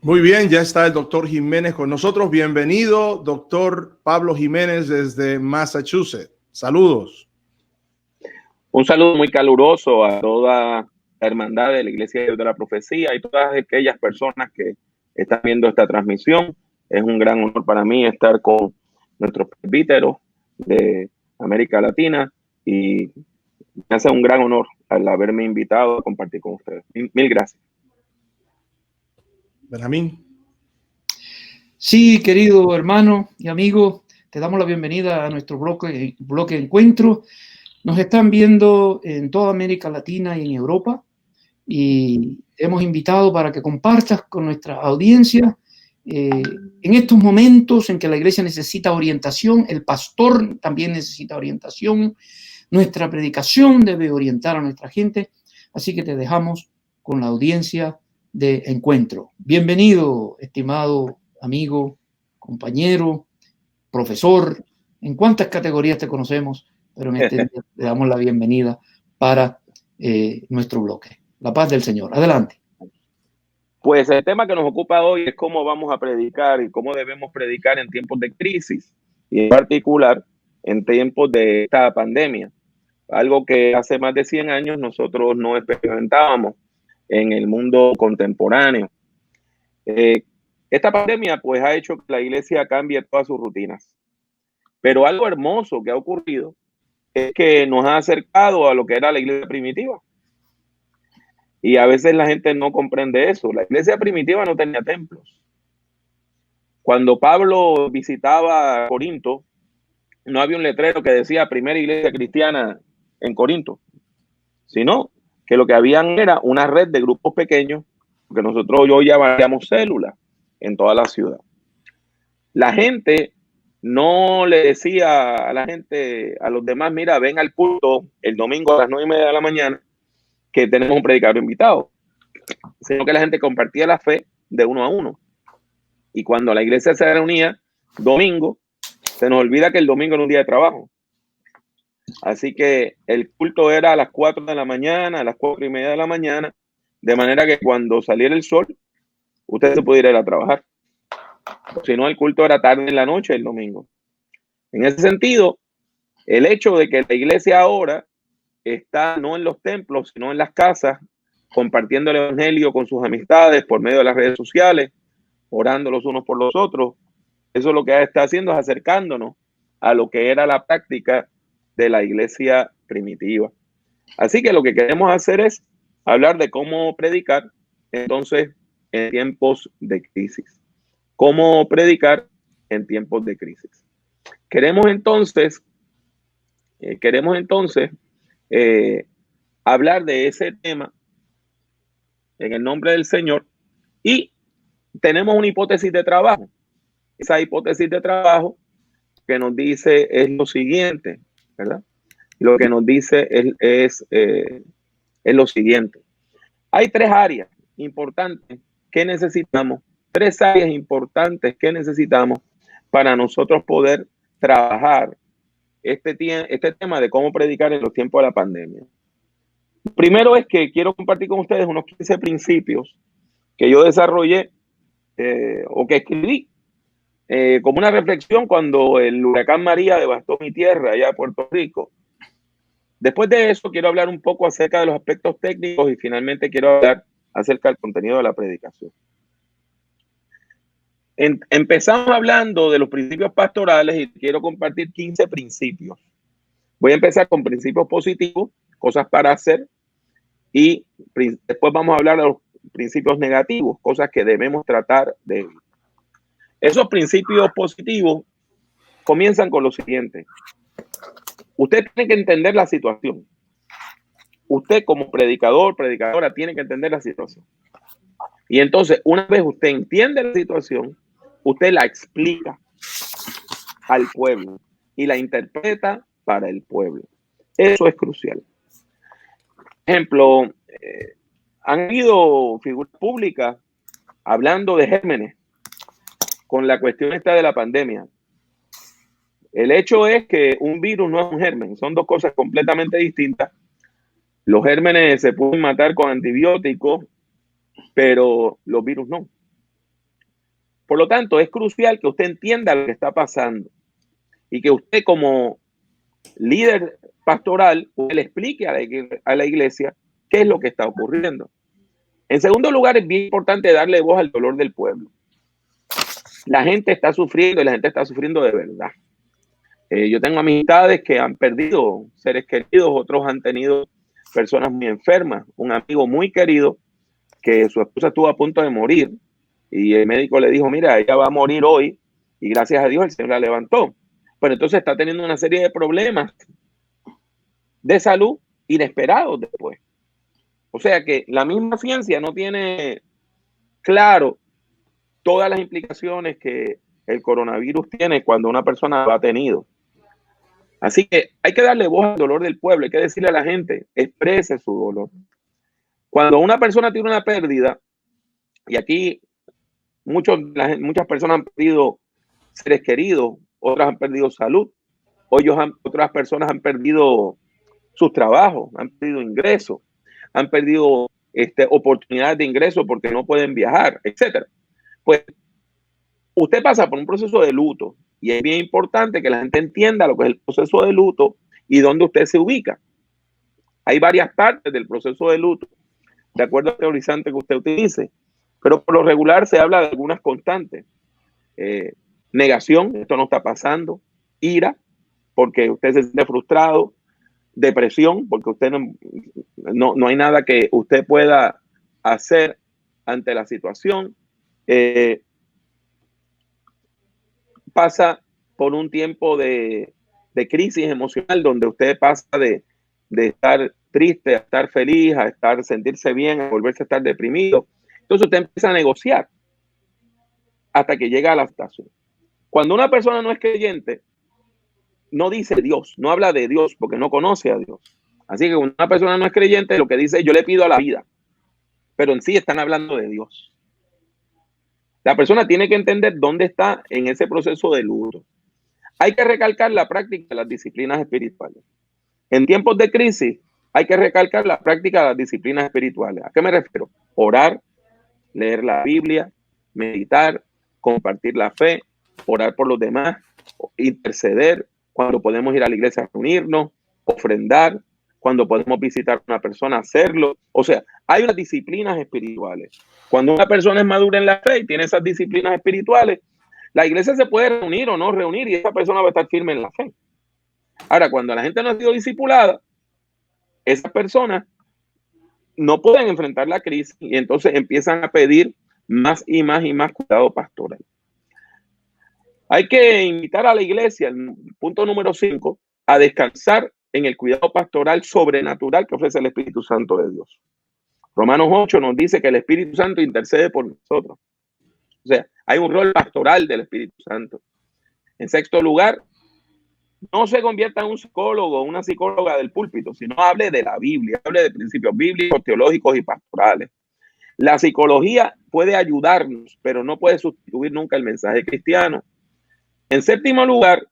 Muy bien, ya está el doctor Jiménez con nosotros. Bienvenido, doctor Pablo Jiménez desde Massachusetts. Saludos. Un saludo muy caluroso a toda la hermandad de la Iglesia de la Profecía y todas aquellas personas que están viendo esta transmisión. Es un gran honor para mí estar con nuestros presbíteros de América Latina y me hace un gran honor al haberme invitado a compartir con ustedes. Mil gracias. Benjamín. Sí, querido hermano y amigo, te damos la bienvenida a nuestro bloque Encuentro. Nos están viendo en toda América Latina y en Europa y hemos invitado para que compartas con nuestra audiencia en estos momentos en que la iglesia necesita orientación, el pastor también necesita orientación, nuestra predicación debe orientar a nuestra gente, así que te dejamos con la audiencia de Encuentro. Bienvenido, estimado amigo, compañero, profesor, en cuántas categorías te conocemos, pero en este día le damos la bienvenida para nuestro bloque. La paz del Señor. Adelante. Pues el tema que nos ocupa hoy es cómo vamos a predicar y cómo debemos predicar en tiempos de crisis y en particular en tiempos de esta pandemia. Algo que hace más de 100 años nosotros no experimentábamos en el mundo contemporáneo. Esta pandemia pues ha hecho que la iglesia cambie todas sus rutinas. Pero algo hermoso que ha ocurrido es que nos ha acercado a lo que era la iglesia primitiva. Y a veces la gente no comprende eso. La iglesia primitiva no tenía templos. Cuando Pablo visitaba Corinto, no había un letrero que decía primera iglesia cristiana en Corinto, sino que lo que habían era una red de grupos pequeños, que nosotros hoy llamamos células, en toda la ciudad. La gente no le decía a la gente, a los demás, mira, ven al culto el domingo a las 9:30 de la mañana, que tenemos un predicador invitado, sino que la gente compartía la fe de uno a uno. Y cuando la iglesia se reunía domingo, se nos olvida que el domingo era un día de trabajo. Así que el culto era a las 4 de la mañana, a las 4:30 de la mañana, de manera que cuando saliera el sol, usted se pudiera ir a trabajar. Si no, el culto era tarde en la noche el domingo. En ese sentido, el hecho de que la iglesia ahora está no en los templos, sino en las casas, compartiendo el evangelio con sus amistades por medio de las redes sociales, orando los unos por los otros, eso lo que está haciendo es acercándonos a lo que era la práctica de la iglesia primitiva. Así que lo que queremos hacer es hablar de cómo predicar entonces en tiempos de crisis. Cómo predicar en tiempos de crisis. Queremos entonces hablar de ese tema en el nombre del Señor y tenemos una hipótesis de trabajo. Esa hipótesis de trabajo que nos dice es lo siguiente, ¿verdad? Lo que nos dice es lo siguiente. Hay tres áreas importantes que necesitamos, tres áreas importantes que necesitamos para nosotros poder trabajar este tema de cómo predicar en los tiempos de la pandemia. Primero es que quiero compartir con ustedes unos 15 principios que yo desarrollé o que escribí como una reflexión cuando el huracán María devastó mi tierra allá en Puerto Rico. Después de eso quiero hablar un poco acerca de los aspectos técnicos y finalmente quiero hablar acerca del contenido de la predicación. Empezamos hablando de los principios pastorales y quiero compartir 15 principios. Voy a empezar con principios positivos, cosas para hacer, y después vamos a hablar de los principios negativos, cosas que debemos tratar de evitar. Esos principios positivos comienzan con lo siguiente. Usted tiene que entender la situación. Usted como predicador, predicadora, tiene que entender la situación. Y entonces, una vez usted entiende la situación, usted la explica al pueblo y la interpreta para el pueblo. Eso es crucial. Por ejemplo, han habido figuras públicas hablando de gérmenes con la cuestión esta de la pandemia. El hecho es que un virus no es un germen, son dos cosas completamente distintas. Los gérmenes se pueden matar con antibióticos, pero los virus no. Por lo tanto, es crucial que usted entienda lo que está pasando y que usted como líder pastoral le explique a la iglesia qué es lo que está ocurriendo. En segundo lugar, es bien importante darle voz al dolor del pueblo. La gente está sufriendo y la gente está sufriendo de verdad. Yo tengo amistades que han perdido seres queridos, otros han tenido personas muy enfermas. Un amigo muy querido que su esposa estuvo a punto de morir y el médico le dijo, mira, ella va a morir hoy y gracias a Dios el Señor la levantó. Pero entonces está teniendo una serie de problemas de salud inesperados después. O sea que la misma ciencia no tiene claro todas las implicaciones que el coronavirus tiene cuando una persona lo ha tenido. Así que hay que darle voz al dolor del pueblo, hay que decirle a la gente, exprese su dolor. Cuando una persona tiene una pérdida, y aquí muchas personas han perdido seres queridos, otras han perdido salud, otras personas han perdido sus trabajos, han perdido ingresos, han perdido oportunidades de ingreso porque no pueden viajar, etcétera. Pues usted pasa por un proceso de luto y es bien importante que la gente entienda lo que es el proceso de luto y dónde usted se ubica. Hay varias partes del proceso de luto, de acuerdo al teorizante que usted utilice, pero por lo regular se habla de algunas constantes. Negación, esto no está pasando, ira, porque usted se siente frustrado, depresión, porque usted no hay nada que usted pueda hacer ante la situación. Pasa por un tiempo de crisis emocional donde usted pasa de estar triste a estar feliz, a sentirse bien, a volverse a estar deprimido. Entonces usted empieza a negociar hasta que llega a la aceptación. Cuando una persona no es creyente, no dice Dios, no habla de Dios porque no conoce a Dios. Así que cuando una persona no es creyente, lo que dice es yo le pido a la vida, pero en sí están hablando de Dios. La persona tiene que entender dónde está en ese proceso de luto. Hay que recalcar la práctica de las disciplinas espirituales. En tiempos de crisis, hay que recalcar la práctica de las disciplinas espirituales. ¿A qué me refiero? Orar, leer la Biblia, meditar, compartir la fe, orar por los demás, interceder, cuando podemos ir a la iglesia a reunirnos, ofrendar, cuando podemos visitar a una persona, hacerlo. O sea, hay unas disciplinas espirituales. Cuando una persona es madura en la fe y tiene esas disciplinas espirituales, la iglesia se puede reunir o no reunir y esa persona va a estar firme en la fe. Ahora, cuando la gente no ha sido discipulada, esas personas no pueden enfrentar la crisis y entonces empiezan a pedir más y más y más cuidado pastoral. Hay que invitar a la iglesia, el punto número 5, a descansar en el cuidado pastoral sobrenatural que ofrece el Espíritu Santo de Dios. Romanos 8 nos dice que el Espíritu Santo intercede por nosotros. O sea, hay un rol pastoral del Espíritu Santo. En sexto lugar, no se convierta en un psicólogo o una psicóloga del púlpito, sino hable de la Biblia, hable de principios bíblicos, teológicos y pastorales. La psicología puede ayudarnos, pero no puede sustituir nunca el mensaje cristiano. En séptimo lugar,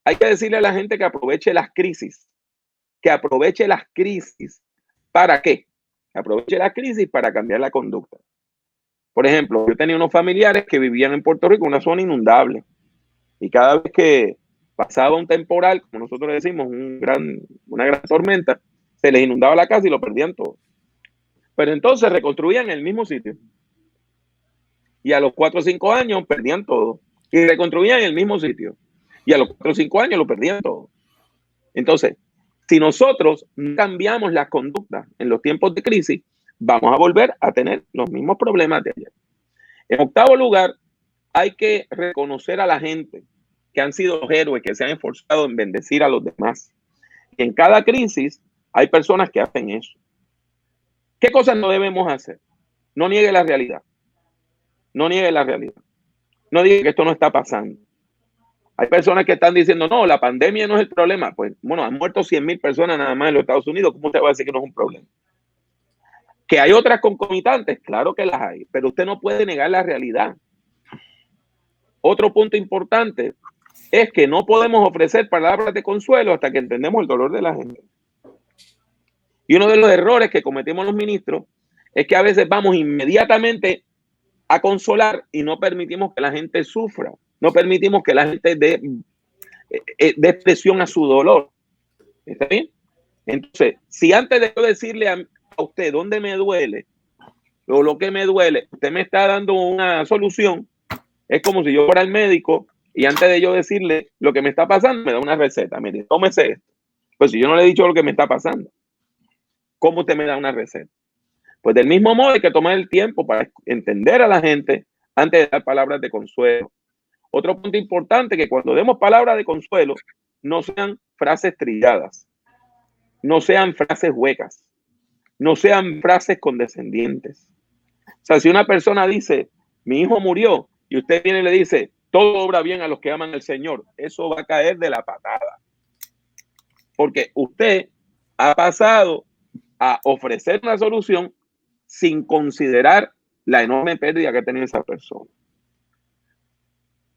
hay que decirle a la gente que aproveche las crisis. Que aproveche las crisis. ¿Para qué? Que aproveche las crisis para cambiar la conducta. Por ejemplo, yo tenía unos familiares que vivían en Puerto Rico, una zona inundable. Y cada vez que pasaba un temporal, como nosotros decimos, una gran tormenta, se les inundaba la casa y lo perdían todo. Pero entonces reconstruían el mismo sitio. Y a los 4 o 5 años perdían todo. Y reconstruían el mismo sitio. Y a los 4 o 5 años lo perdían todo. Entonces, si nosotros no cambiamos las conductas en los tiempos de crisis, vamos a volver a tener los mismos problemas de ayer. En octavo lugar, hay que reconocer a la gente que han sido los héroes, que se han esforzado en bendecir a los demás. Y en cada crisis hay personas que hacen eso. ¿Qué cosas no debemos hacer? No niegue la realidad. No niegue la realidad. No diga que esto no está pasando. Hay personas que están diciendo, no, la pandemia no es el problema. Pues, bueno, han muerto 100,000 personas nada más en los Estados Unidos. ¿Cómo usted va a decir que no es un problema? Que hay otras concomitantes, claro que las hay, pero usted no puede negar la realidad. Otro punto importante es que no podemos ofrecer palabras de consuelo hasta que entendemos el dolor de la gente. Y uno de los errores que cometemos los ministros es que a veces vamos inmediatamente a consolar y no permitimos que la gente sufra, no permitimos que la gente dé expresión a su dolor. ¿Está bien? Entonces, si antes de yo decirle a usted dónde me duele o lo que me duele, usted me está dando una solución, es como si yo fuera al médico y antes de yo decirle lo que me está pasando, me da una receta. Mire, tómese esto. Pues si yo no le he dicho lo que me está pasando, ¿cómo usted me da una receta? Pues del mismo modo hay que tomar el tiempo para entender a la gente antes de dar palabras de consuelo. Otro punto importante, que cuando demos palabras de consuelo, no sean frases trilladas, no sean frases huecas, no sean frases condescendientes. O sea, si una persona dice, mi hijo murió, y usted viene y le dice, todo obra bien a los que aman al Señor, eso va a caer de la patada. Porque usted ha pasado a ofrecer una solución sin considerar la enorme pérdida que ha tenido esa persona.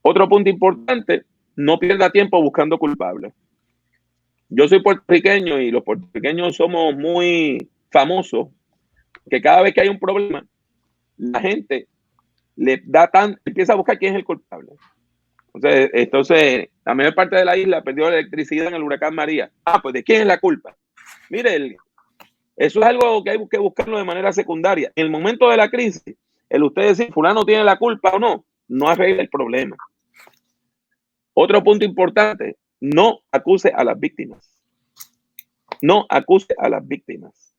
Otro punto importante, no pierda tiempo buscando culpables. Yo soy puertorriqueño y los puertorriqueños somos muy famosos que cada vez que hay un problema, la gente empieza a buscar quién es el culpable. Entonces, la mayor parte de la isla perdió la electricidad en el huracán María. Pues ¿de quién es la culpa? Mire, eso es algo que hay que buscarlo de manera secundaria. En el momento de la crisis, el usted decir fulano tiene la culpa o no arregla el problema. Otro punto importante, no acuse a las víctimas. No acuse a las víctimas.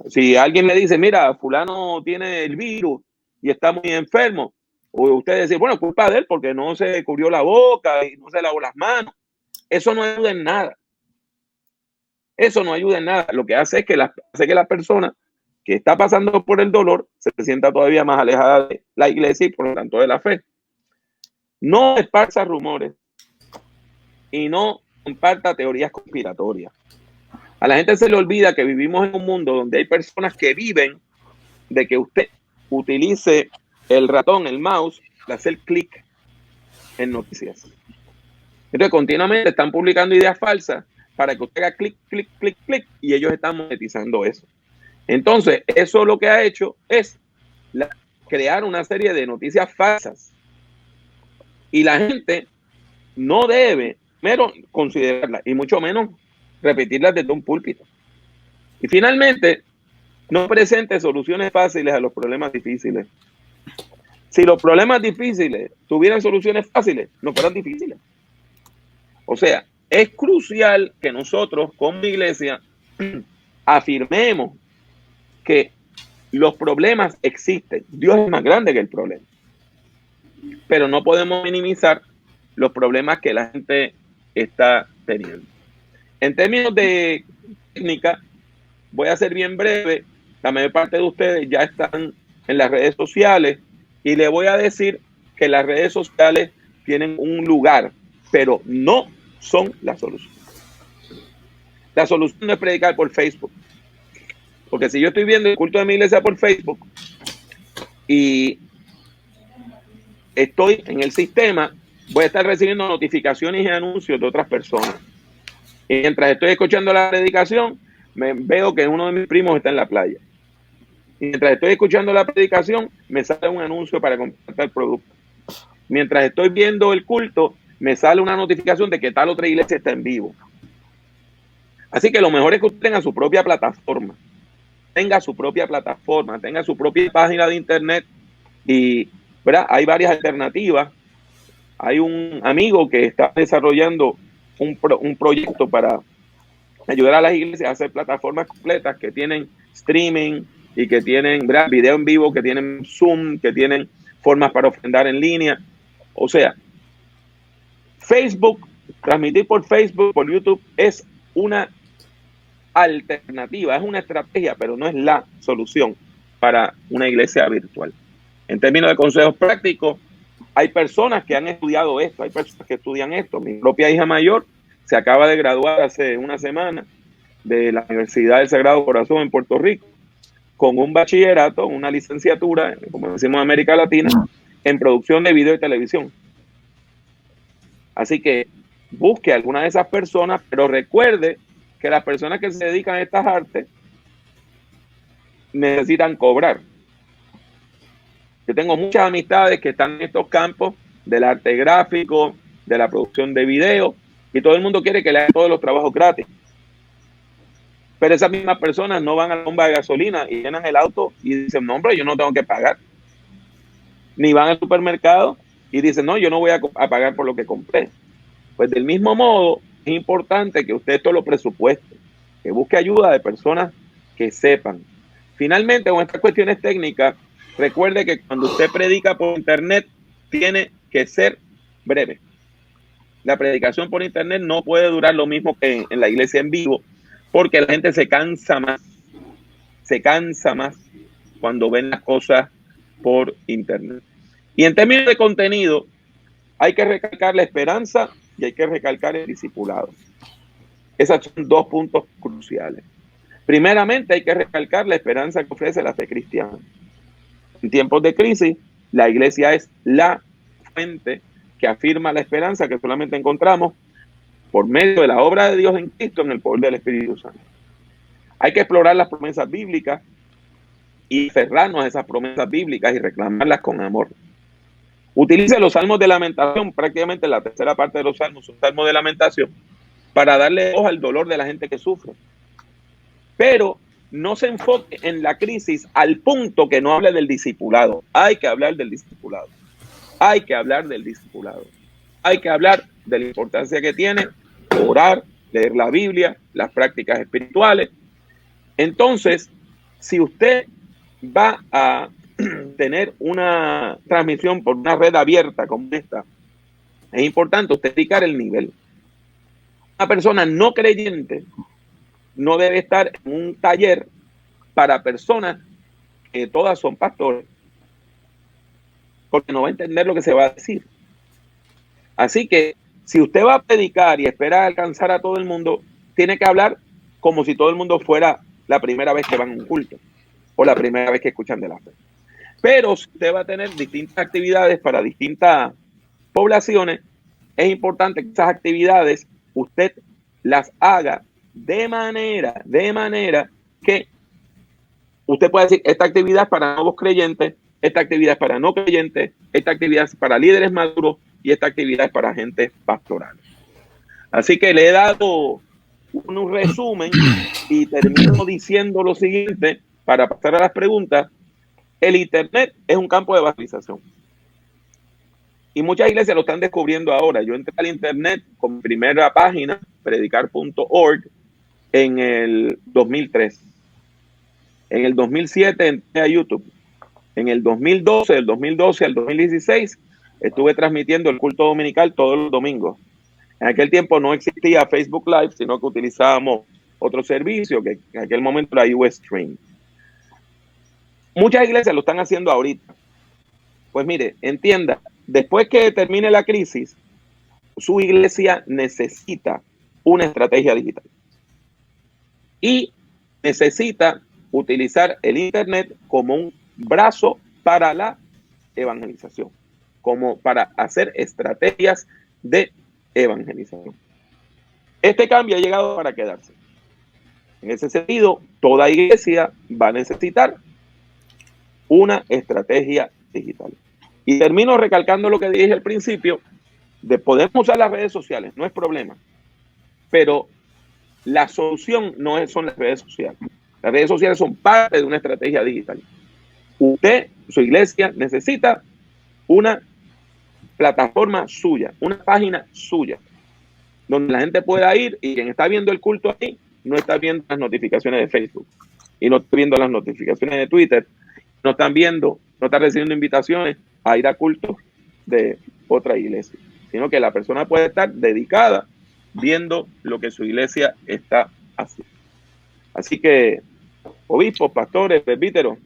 Si alguien me dice, mira, fulano tiene el virus y está muy enfermo, o usted dice, bueno, culpa de él porque no se cubrió la boca y no se lavó las manos, eso no ayuda en nada. Eso no ayuda en nada. Lo que hace es que la persona que está pasando por el dolor se sienta todavía más alejada de la iglesia y por lo tanto de la fe. No esparza rumores y no comparta teorías conspiratorias. A la gente se le olvida que vivimos en un mundo donde hay personas que viven de que usted utilice el ratón, el mouse, para hacer clic en noticias. Entonces, continuamente están publicando ideas falsas para que usted haga clic, clic, clic, clic, y ellos están monetizando eso. Entonces, eso lo que ha hecho es crear una serie de noticias falsas. Y la gente no debe mero considerarlas, y mucho menos repetirlas desde un púlpito. Y finalmente, no presente soluciones fáciles a los problemas difíciles. Si los problemas difíciles tuvieran soluciones fáciles, no fueran difíciles. O sea, es crucial que nosotros como iglesia afirmemos que los problemas existen. Dios es más grande que el problema. Pero no podemos minimizar los problemas que la gente está teniendo. En términos de técnica, voy a ser bien breve. La mayor parte de ustedes ya están en las redes sociales y le voy a decir que las redes sociales tienen un lugar, pero no son la solución. La solución no es predicar por Facebook. Porque si yo estoy viendo el culto de mi iglesia por Facebook y estoy en el sistema, voy a estar recibiendo notificaciones y anuncios de otras personas. Y mientras estoy escuchando la predicación, veo que uno de mis primos está en la playa. Y mientras estoy escuchando la predicación, me sale un anuncio para comprar el producto. Mientras estoy viendo el culto, me sale una notificación de que tal otra iglesia está en vivo. Así que lo mejor es que usted tenga su propia plataforma. Tenga su propia plataforma, tenga su propia página de internet. Y ¿verdad? Hay varias alternativas. Hay un amigo que está desarrollando un proyecto para ayudar a las iglesias a hacer plataformas completas que tienen streaming y que tienen, ¿verdad?, video en vivo, que tienen Zoom, que tienen formas para ofrendar en línea. O sea, Facebook, transmitir por Facebook, por YouTube, es una alternativa, es una estrategia, pero no es la solución para una iglesia virtual. En términos de consejos prácticos, hay personas que han estudiado esto, hay personas que estudian esto. Mi propia hija mayor se acaba de graduar hace una semana de la Universidad del Sagrado Corazón en Puerto Rico, con un bachillerato, una licenciatura, como decimos en América Latina, en producción de video y televisión. Así que busque a alguna de esas personas, pero recuerde que las personas que se dedican a estas artes necesitan cobrar. Yo tengo muchas amistades que están en estos campos del arte gráfico, de la producción de video, y todo el mundo quiere que le hagan todos los trabajos gratis. Pero esas mismas personas no van a la bomba de gasolina y llenan el auto y dicen, no, hombre, yo no tengo que pagar. Ni van al supermercado y dicen, no, yo no voy a pagar por lo que compré. Pues del mismo modo, es importante que usted esto lo presupueste, que busque ayuda de personas que sepan. Finalmente, con estas cuestiones técnicas, recuerde que cuando usted predica por internet, tiene que ser breve. La predicación por internet no puede durar lo mismo que en la iglesia en vivo, porque la gente se cansa más cuando ven las cosas por internet. Y en términos de contenido, hay que recalcar la esperanza y hay que recalcar el discipulado. Esos son dos puntos cruciales. Primeramente, hay que recalcar la esperanza que ofrece la fe cristiana. En tiempos de crisis, la iglesia es la fuente que afirma la esperanza que solamente encontramos por medio de la obra de Dios en Cristo en el poder del Espíritu Santo. Hay que explorar las promesas bíblicas y aferrarnos a esas promesas bíblicas y reclamarlas con amor. Utilice los salmos de lamentación, prácticamente la tercera parte de los salmos son salmos de lamentación, para darle voz al dolor de la gente que sufre. Pero no se enfoque en la crisis al punto que no hable del discipulado. Hay que hablar del discipulado. Hay que hablar del discipulado. Hay que hablar de la importancia que tiene orar, leer la Biblia, las prácticas espirituales. Entonces, si usted va a tener una transmisión por una red abierta como esta, es importante usted indicar el nivel. Una persona no creyente no debe estar en un taller para personas que todas son pastores, porque no va a entender lo que se va a decir. Así que si usted va a predicar y espera alcanzar a todo el mundo, tiene que hablar como si todo el mundo fuera la primera vez que van a un culto o la primera vez que escuchan de la fe. Pero si usted va a tener distintas actividades para distintas poblaciones, es importante que esas actividades usted las haga de manera que usted pueda decir, esta actividad es para nuevos creyentes, esta actividad es para no creyentes, esta actividad es para líderes maduros y esta actividad es para gente pastoral. Así que le he dado un resumen y termino diciendo lo siguiente para pasar a las preguntas. El internet es un campo de evangelización. Y muchas iglesias lo están descubriendo ahora. Yo entré al internet con mi primera página, predicar.org, en el 2003. En el 2007 entré a YouTube. En el 2012, del 2012 al 2016, estuve transmitiendo el culto dominical todos los domingos. En aquel tiempo no existía Facebook Live, sino que utilizábamos otro servicio, que en aquel momento era Ustream. Muchas iglesias lo están haciendo ahorita. Pues mire, entienda, después que termine la crisis, su iglesia necesita una estrategia digital. Y necesita utilizar el internet como un brazo para la evangelización, como para hacer estrategias de evangelización. Este cambio ha llegado para quedarse. En ese sentido, toda iglesia va a necesitar una estrategia digital. Y termino recalcando lo que dije al principio, de podemos usar las redes sociales, no es problema, pero la solución no son las redes sociales. Las redes sociales son parte de una estrategia digital. Usted, su iglesia, necesita una plataforma suya, una página suya, donde la gente pueda ir y quien está viendo el culto ahí no está viendo las notificaciones de Facebook y no está viendo las notificaciones de Twitter, no está recibiendo invitaciones a ir a cultos de otra iglesia, sino que la persona puede estar dedicada viendo lo que su iglesia está haciendo. Así que, obispos, pastores, presbíteros,